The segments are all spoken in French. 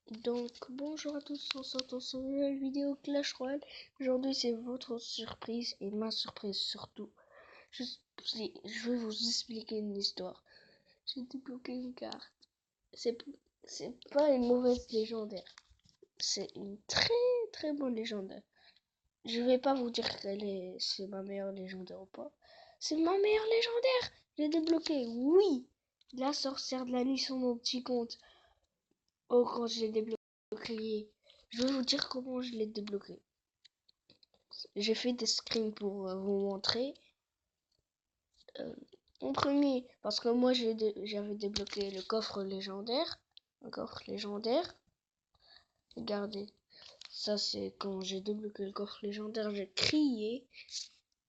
Donc bonjour à tous, on se retrouve sur une nouvelle vidéo Clash Royale. Aujourd'hui c'est votre surprise et ma surprise surtout. Je vais vous expliquer une histoire. J'ai débloqué une carte. C'est pas une mauvaise légendaire. C'est une très bonne légendaire. Je vais pas vous dire c'est ma meilleure légendaire ou pas. C'est ma meilleure légendaire. J'ai débloqué, oui. La sorcière de la nuit sur mon petit compte. Oh, quand je l'ai débloqué, je vais vous dire comment je l'ai débloqué. J'ai fait des screens pour vous montrer. En premier, parce que moi j'avais débloqué le coffre légendaire. Un coffre légendaire. Regardez, ça c'est quand j'ai débloqué le coffre légendaire, j'ai crié.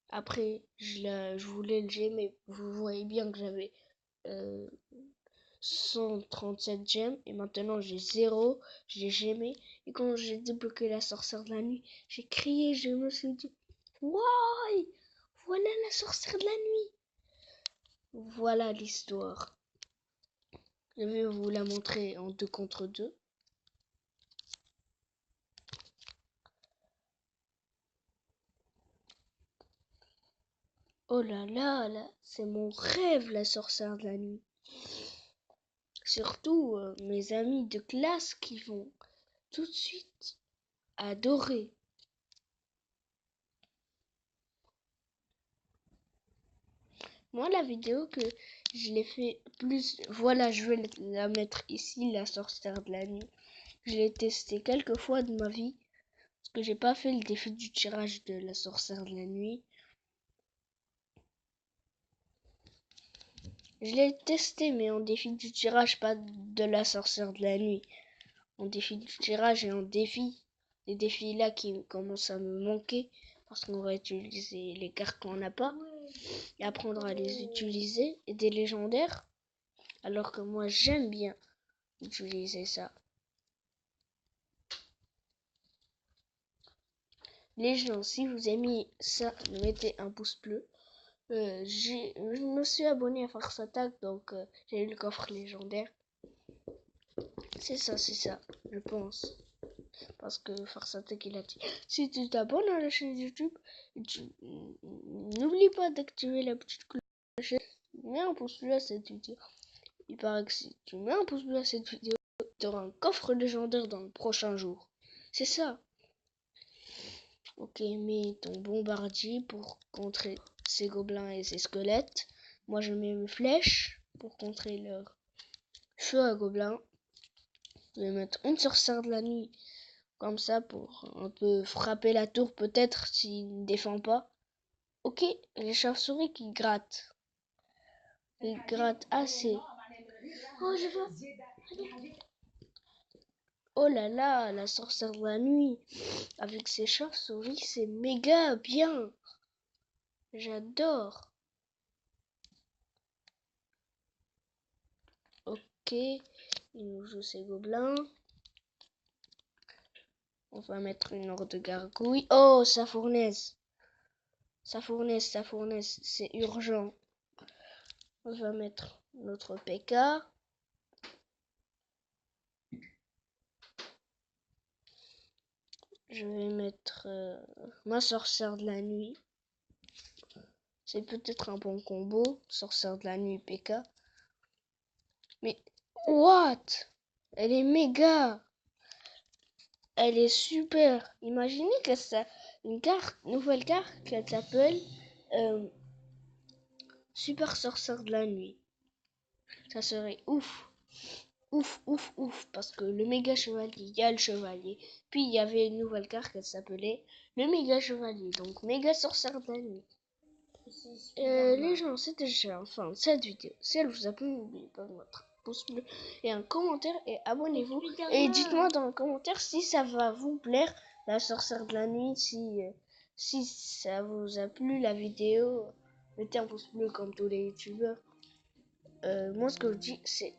Après, je voulais le gemmer, mais vous voyez bien que j'avais 137 gemmes et maintenant j'ai 0, j'ai gemé. Et quand j'ai débloqué la sorcière de la nuit, j'ai crié, je me suis dit waouh, voilà la sorcière de la nuit. Voilà l'histoire. Je vais vous la montrer en 2 contre 2. Oh là là, c'est mon rêve la sorcière de la nuit. Surtout mes amis de classe qui vont tout de suite adorer. Moi, la vidéo que je l'ai fait plus... Voilà, je vais la mettre ici, la sorcière de la nuit. Je l'ai testé quelques fois de ma vie. Parce que j'ai pas fait le défi du tirage de la sorcière de la nuit. Je l'ai testé, mais en défi du tirage, pas de la sorcière de la nuit. En défi du tirage et en défi. Les défis là qui commencent à me manquer. Parce qu'on va utiliser les cartes qu'on n'a pas. Et apprendre à les utiliser. Et des légendaires. Alors que moi, j'aime bien utiliser ça. Les gens, si vous aimez ça, mettez un pouce bleu. Je me suis abonné à Farce Attack, donc j'ai eu le coffre légendaire. C'est ça, je pense. Parce que Farce Attack, il a dit, si tu t'abonnes à la chaîne YouTube, n'oublie pas d'activer la petite cloche. Mets un pouce bleu à cette vidéo. Il paraît que si tu mets un pouce bleu à cette vidéo, tu auras un coffre légendaire dans le prochain jour. C'est ça. Ok, mets ton bombardier pour contrer ces gobelins et ces squelettes. Moi, je mets mes flèches pour contrer leur feu à gobelins. Je vais mettre une sorcière de la nuit comme ça pour un peu frapper la tour peut-être s'il ne défend pas. Ok, les chauves-souris qui grattent. Ils grattent assez. Oh, je vois. Oh là là, la sorcière de la nuit. Avec ses chauves-souris, c'est méga bien. J'adore. Ok, il nous joue ses gobelins. On va mettre une horde de gargouilles. Oh, sa fournaise. Sa fournaise, c'est urgent. On va mettre notre PK. Je vais mettre ma sorcière de la nuit. C'est peut-être un bon combo, sorcière de la nuit PK. Mais, what? Elle est méga. Elle est super. Imaginez que ça, une nouvelle carte qui s'appelle Super sorcière de la nuit. Ça serait ouf. Ouf. Parce que le méga chevalier, il y a le chevalier. Puis il y avait une nouvelle carte qui s'appelait le méga chevalier. Donc méga sorcière de la nuit. Les gens, c'était déjà la fin de cette vidéo. Si elle vous a plu, n'oubliez pas de mettre un pouce bleu et un commentaire et abonnez-vous. Et dites-moi dans les commentaires si ça va vous plaire, la sorcière de la nuit, si ça vous a plu la vidéo. Mettez un pouce bleu comme tous les youtubeurs. Moi ce que je dis c'est